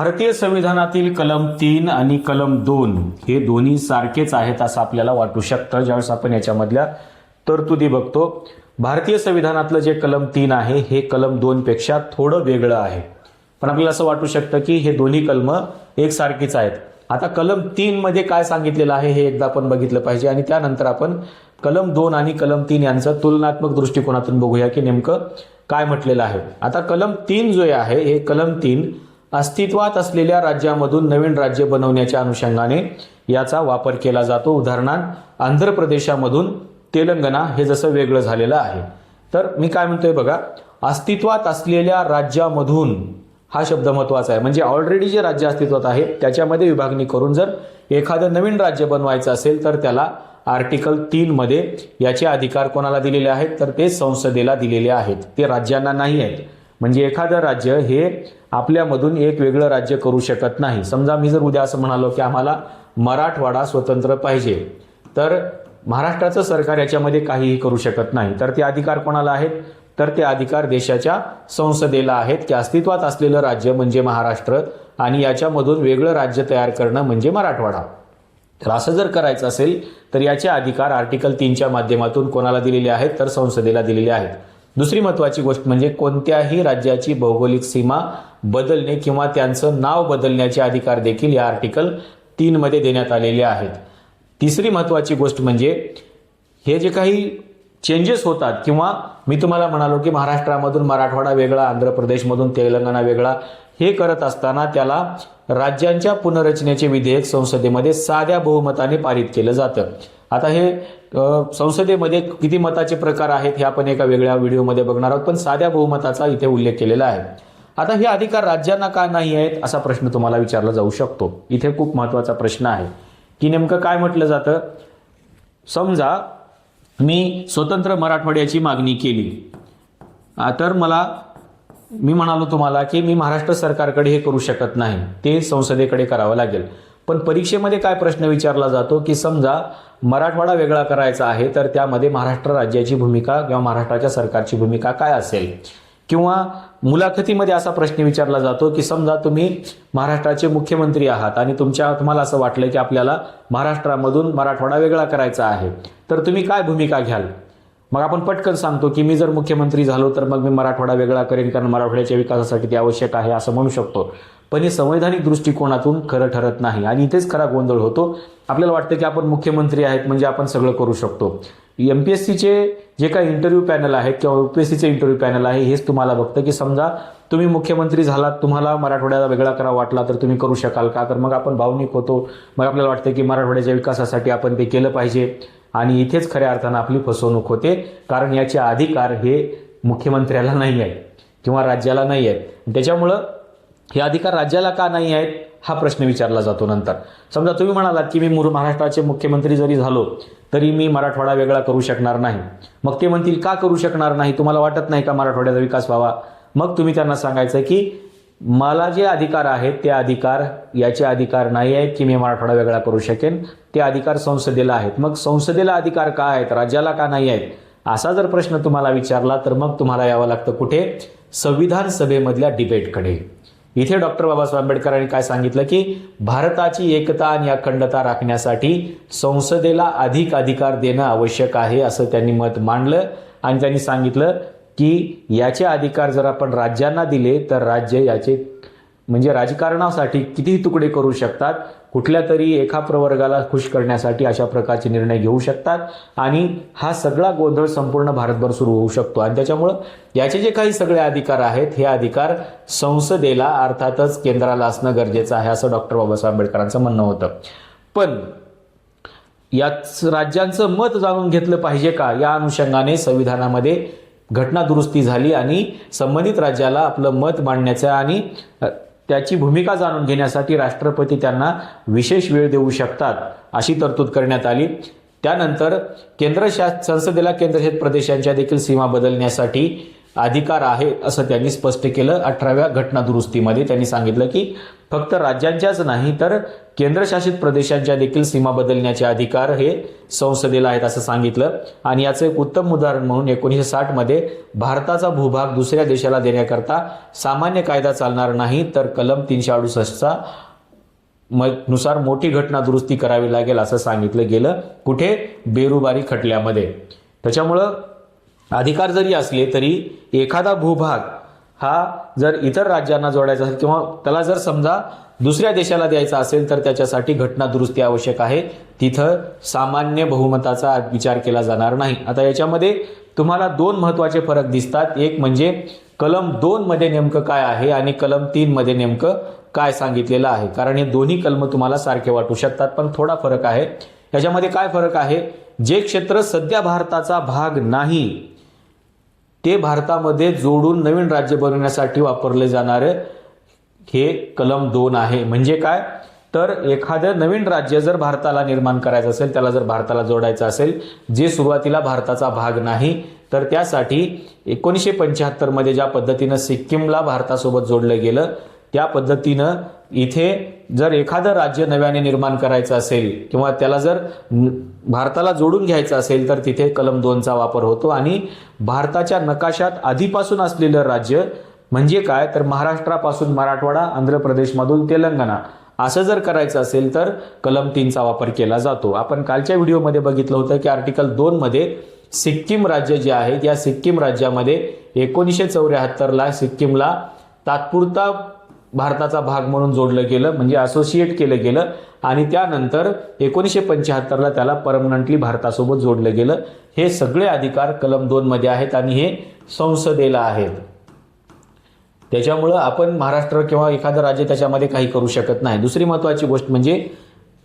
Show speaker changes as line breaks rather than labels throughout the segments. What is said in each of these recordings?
भारतीय संविधानातील कलम 3 आणि कलम 2 हे दोन्ही सारखेच आहेत असं आपल्याला वाटू शकतं ज्यावेळेस आपण याच्यामधल्या तरतुदी बघतो. भारतीय संविधानातलं जे कलम 3 आहे हे कलम 2 पेक्षा थोडं वेगळं आहे, पण आपल्याला असं वाटू शकतं की हे दोन्ही कलम एकसारखीच आहेत. आता कलम 3 मध्ये काय सांगितलेलं आहे हे एकदा आपण बघितलं पाहिजे आणि त्यानंतर आपण कलम 2 आणि कलम 3 यांचं तुलनात्मक दृष्टिकोनातून बघूया की नेमकं काय म्हटलेलं आहे. आता कलम 3 जो आहे हे कलम 3 अस्तित्वात असलेल्या राज्यामधून नवीन राज्य बनवण्याच्या अनुषंगाने याचा वापर केला जातो. उदाहरणार्थ आंध्र प्रदेशामधून तेलंगणा हे जसं वेगळं झालेलं आहे. तर मी काय म्हणतोय बघा, अस्तित्वात असलेल्या राज्यामधून हा शब्द महत्वाचा आहे. म्हणजे ऑलरेडी जे राज्य अस्तित्वात आहे त्याच्यामध्ये विभागणी करून जर एखादं नवीन राज्य बनवायचं असेल तर त्याला आर्टिकल 3 मध्ये याचे अधिकार कोणाला दिलेले आहेत तर ते संसदेला दिलेले आहेत, ते राज्यांना नाही आहेत. म्हणजे एखादं राज्य हे आपल्यामधून एक वेगळं राज्य करू शकत नाही. समजा मी जर उद्या असं म्हणालो की आम्हाला मराठवाडा स्वतंत्र पाहिजे, तर महाराष्ट्राचं सरकार याच्यामध्ये काहीही करू शकत नाही. तर ते अधिकार कोणाला आहेत तर ते अधिकार देशाच्या संसदेला आहेत की अस्तित्वात असलेलं राज्य म्हणजे महाराष्ट्र आणि याच्यामधून वेगळं राज्य तयार करणं म्हणजे मराठवाडा. तर असं जर करायचं असेल तर याचे अधिकार आर्टिकल 3च्या माध्यमातून कोणाला दिलेले आहेत तर संसदेला दिलेले आहेत. दुसरी महत्वाची गोष्ट म्हणजे कोणत्याही राज्याची भौगोलिक सीमा बदलणे किंवा त्यांचं नाव बदलण्याचे अधिकार देखील या आर्टिकल 3 मध्ये देण्यात आलेले आहेत. तिसरी महत्वाची गोष्ट म्हणजे हे जे काही चेंजेस होतात किंवा मी तुम्हाला म्हणालो की महाराष्ट्रामधून मराठवाडा वेगळा, आंध्र प्रदेशमधून तेलंगणा वेगळा, हे करत असताना त्याला राज्यांच्या पुनर्रचनेचे विधेयक संसदेमध्ये साध्या बहुमताने पारित केलं जातं. आता हे संसदेमध्ये किती मताचे प्रकार आहेत हे आपण एका वेगळ्या व्हिडिओमध्ये बघणार आहोत, पण साध्या बहुमताचा इथे उल्लेख केलेला आहे. आता हे अधिकार राज्यांना का नाही आहेत असा प्रश्न तुम्हाला विचारला जाऊ शकतो. इथे खूप महत्वाचा प्रश्न आहे की नेमकं काय म्हटलं जातं. समजा मी स्वतंत्र मराठवाड्याची मागणी केली, तर मी म्हणालो तुम्हाला की मी महाराष्ट्र सरकारकडे हे करू शकत नाही, ते संसदेकडे करावं लागेल. पण परीक्षेमध्ये काय प्रश्न विचारला जातो की समजा मराठवाडा वेगळा करायचा आहे तर त्यामध्ये महाराष्ट्र राज्याची भूमिका किंवा महाराष्ट्राच्या सरकारची भूमिका काय असेल. किंवा मुलाखतीमध्ये असा प्रश्न विचारला जातो की समजा तुम्ही महाराष्ट्राचे मुख्यमंत्री आहात आणि तुम्हाला असं वाटलं की आपल्याला महाराष्ट्रामधून मराठवाडा वेगळा करायचा आहे, तर तुम्ही काय भूमिका घ्याल. मग आपण पटकन सांगतो की मी जर मुख्यमंत्री झालो तर मग मी मराठवाडा वेगळा करेन कारण मराठवाड्याच्या विकासासाठी ते आवश्यक आहे असं म्हणू शकतो. पण हे संवैधानिक दृष्टिकोनातून खरं ठरत नाही आणि इथेच खरा गोंधळ होतो. आपल्याला वाटतं की आपण मुख्यमंत्री आहेत म्हणजे आपण सगळं करू शकतो. एमपीएससीचे जे काही इंटरव्ह्यू पॅनल आहेत किंवा यूपीएससीचे इंटरव्ह्यू पॅनल आहे हेच तुम्हाला बघतं की समजा तुम्ही मुख्यमंत्री झालात, तुम्हाला मराठवाड्याला वेगळा करावा वाटला तर तुम्ही करू शकाल का. तर मग आपण भावनिक होतो, मग आपल्याला वाटतं की मराठवाड्याच्या विकासासाठी आपण ते केलं पाहिजे आणि इथेच खऱ्या अर्थानं आपली फसवणूक होते. कारण याचे अधिकार हे मुख्यमंत्र्याला नाही आहेत किंवा राज्याला नाही आहेत. त्याच्यामुळं हे अधिकार राज्याला का नाही आहेत हा प्रश्न विचारला जातो. नंतर समजा तुम्ही म्हणालात की मी महाराष्ट्राचे मुख्यमंत्री जरी झालो तरी मी मराठवाडा वेगळा करू शकणार नाही. मग ते म्हणतील का करू शकणार नाही, तुम्हाला वाटत नाही का मराठवाड्याचा विकास व्हावा. मग तुम्ही त्यांना सांगायचं की मला जे अधिकार आहेत ते याचे अधिकार नाही आहेत की मी मराठवाडा वेगळा करू शकेन, ते अधिकार संसदेला आहेत. मग संसदेला अधिकार का आहेत, राज्याला का नाही आहेत असा जर प्रश्न तुम्हाला विचारला तर मग तुम्हाला यावं लागतं कुठे, संविधान सभेमधल्या डिबेटकडे. इथे डॉक्टर बाबासाहेब आंबेडकरांनी काय सांगितलं की भारताची एकता आणि अखंडता राखण्यासाठी संसदेला अधिक अधिकार देणं आवश्यक आहे असं त्यांनी मत मांडलं आणि त्यांनी सांगितलं की याचे अधिकार जर आपण राज्यांना दिले तर राज्य याचे म्हणजे राजकारणासाठी किती तुकडे करू शकतात, कुठल्या तरी एका प्रवर्गाला खुश करण्यासाठी अशा प्रकारचे निर्णय घेऊ शकतात आणि हा सगळा गोंधळ संपूर्ण भारतभर सुरू होऊ शकतो. आणि त्याच्यामुळं याचे जे काही सगळे अधिकार आहेत हे अधिकार संसदेला अर्थातच केंद्राला असणं गरजेचं आहे असं डॉक्टर बाबासाहेब आंबेडकरांचं म्हणणं होतं. पण याच राज्यांचं मत जाणून घेतलं पाहिजे का या अनुषंगाने संविधानामध्ये घटना दुरुस्ती झाली आणि संबंधित राज्याला आपलं मत मांडण्याचं आणि त्याची भूमिका जाणून घेण्यासाठी राष्ट्रपती त्यांना विशेष वेळ देऊ शकतात अशी तरतूद करण्यात आली. त्यानंतर संसदेला केंद्रशासित प्रदेशांच्या देखील सीमा बदलण्यासाठी अधिकार आहे असं त्यांनी स्पष्ट केलं 18व्या घटना दुरुस्तीमध्ये. त्यांनी सांगितलं की फक्त राज्यांच्याच नाही तर केंद्रशासित प्रदेशांच्या देखील सीमा बदलण्याचे अधिकार हे संसदेला आहेत असं सांगितलं. आणि याचं एक उत्तम उदाहरण म्हणून 1960 मध्ये भारताचा भूभाग दुसऱ्या देशाला देण्याकरता सामान्य कायदा चालणार नाही तर कलम 368 नुसार मोठी घटना दुरुस्ती करावी लागेल असं सांगितलं गेलं. कुठे? बेरुबारी खटल्यामध्ये. त्याच्यामुळं अधिकार जरी असले तरी एखादा भूभाग हा जर इतर राज्यांना जोडायचा असेल किंवा त्याला जर समजा दुसऱ्या देशाला द्यायचा असेल तर त्याच्यासाठी घटना दुरुस्ती आवश्यक आहे. तिथं सामान्य बहुमताचा विचार केला जाणार नाही. आता याच्यामध्ये तुम्हाला दोन महत्त्वाचे फरक दिसतात. एक म्हणजे कलम 2 मध्ये नेमकं काय आहे आणि कलम 3 मध्ये नेमकं काय सांगितलेलं आहे. कारण हे दोन्ही कलम तुम्हाला सारखे वाटू शकतात पण थोडा फरक आहे. याच्यामध्ये काय फरक आहे? जे क्षेत्र सध्या भारताचा भाग नाही ते भारतामध्ये जोडून नवीन राज्य बनवण्यासाठी वापरले जाणारे हे कलम 2 आहे. म्हणजे काय? तर एखादं नवीन राज्य जर भारताला निर्माण करायचं असेल, त्याला जर भारताला जोडायचं असेल, जे सुरुवातीला भारताचा भाग नाही, तर त्यासाठी 1975 मध्ये ज्या पद्धतीनं सिक्कीमला भारतासोबत जोडलं गेलं त्या पद्धतीनं इथे जर एखादं राज्य नव्याने निर्माण करायचं असेल किंवा त्याला जर भारताला जोडून घ्यायचं असेल तर तिथे कलम 2चा वापर होतो. आणि भारताच्या नकाशात आधीपासून असलेलं राज्य म्हणजे काय? तर महाराष्ट्रापासून मराठवाडा, आंध्र प्रदेशमधून तेलंगणा असं जर करायचं असेल तर कलम 3चा वापर केला जातो. आपण कालच्या व्हिडिओमध्ये बघितलं होतं की आर्टिकल 2 मध्ये सिक्कीम राज्य जे आहे त्या सिक्कीम राज्यामध्ये 1974ला सिक्कीमला तात्पुरता भारताचा भाग म्हणून जोडलं गेलं, म्हणजे असोसिएट केलं गेलं. आणि त्यानंतर 1975ला त्याला परमनंटली भारतासोबत जोडलं गेलं. हे सगळे अधिकार कलम 2 मध्ये आहेत आणि हे संसदेला आहेत. त्याच्यामुळं आपण महाराष्ट्र किंवा एखादं राज्य त्याच्यामध्ये काही करू शकत नाही. दुसरी महत्त्वाची गोष्ट म्हणजे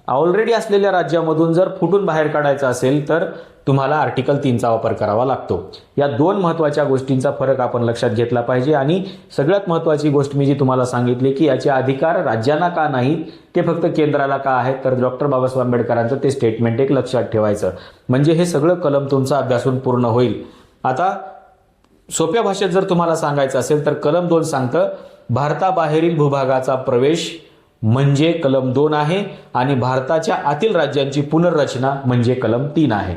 ऑलरेडी असलेल्या राज्यामधून जर फुटून बाहेर काढायचं असेल तर तुम्हाला आर्टिकल 3चा वापर करावा लागतो. या दोन महत्त्वाच्या गोष्टींचा फरक आपण लक्षात घेतला पाहिजे. आणि सगळ्यात महत्त्वाची गोष्ट मी जी तुम्हाला सांगितली की याचे अधिकार राज्यांना का नाहीत, ते फक्त केंद्राला का आहेत, तर डॉक्टर बाबासाहेब आंबेडकरांचं ते स्टेटमेंट एक लक्षात ठेवायचं. म्हणजे हे सगळं कलम तुमचा अभ्यासून पूर्ण होईल. आता सोप्या भाषेत जर तुम्हाला सांगायचं असेल तर कलम 2 सांगतं भारताबाहेरील भूभागाचा प्रवेश म्हणजे कलम 2 आहे आणि भारताच्या आतील राज्यांची पुनर्रचना म्हणजे कलम 3 आहे.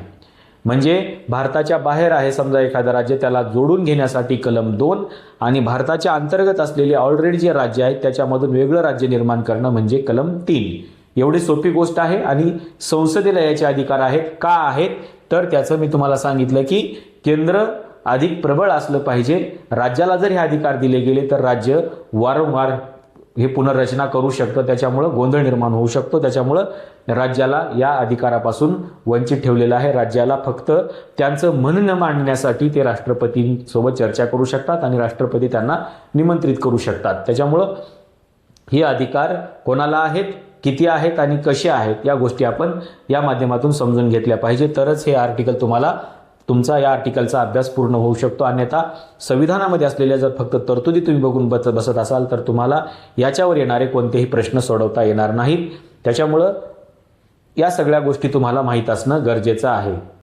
म्हणजे भारताच्या बाहेर आहे समजा एखादं राज्य, त्याला जोडून घेण्यासाठी कलम 2 आणि भारताच्या अंतर्गत असलेले ऑलरेडी जे राज्य आहेत त्याच्यामधून वेगळं राज्य निर्माण करणं म्हणजे कलम 3. एवढी सोपी गोष्ट आहे. आणि संसदेला याचे अधिकार आहेत. का आहेत? तर त्याचं मी तुम्हाला सांगितलं की केंद्र अधिक प्रबळ असलं पाहिजे. राज्याला जर हे अधिकार दिले गेले तर राज्य वारंवार हे पुनर्रचना करू शकतं, त्याच्यामुळं गोंधळ निर्माण होऊ शकतो. त्याच्यामुळं राज्याला या अधिकारापासून वंचित ठेवलेलं आहे. राज्याला फक्त त्यांचं म्हणणं मांडण्यासाठी ते राष्ट्रपतींसोबत चर्चा करू शकतात आणि राष्ट्रपती त्यांना निमंत्रित करू शकतात. त्याच्यामुळं हे अधिकार कोणाला आहेत, किती आहेत आणि कसे आहेत या गोष्टी आपण या माध्यमातून समजून घेतल्या पाहिजे. तरच हे आर्टिकल तुमचा या आर्टिकलचा अभ्यास पूर्ण होऊ शकतो. अन्यथा संविधानामध्ये असलेल्या जर फक्त तरतुदी तुम्ही बघून बसत असाल तर तुम्हाला याच्यावर येणारे कोणतेही प्रश्न सोडवता येणार नाहीत. त्याच्यामुळं या सगळ्या गोष्टी तुम्हाला माहीत असणं गरजेचं आहे.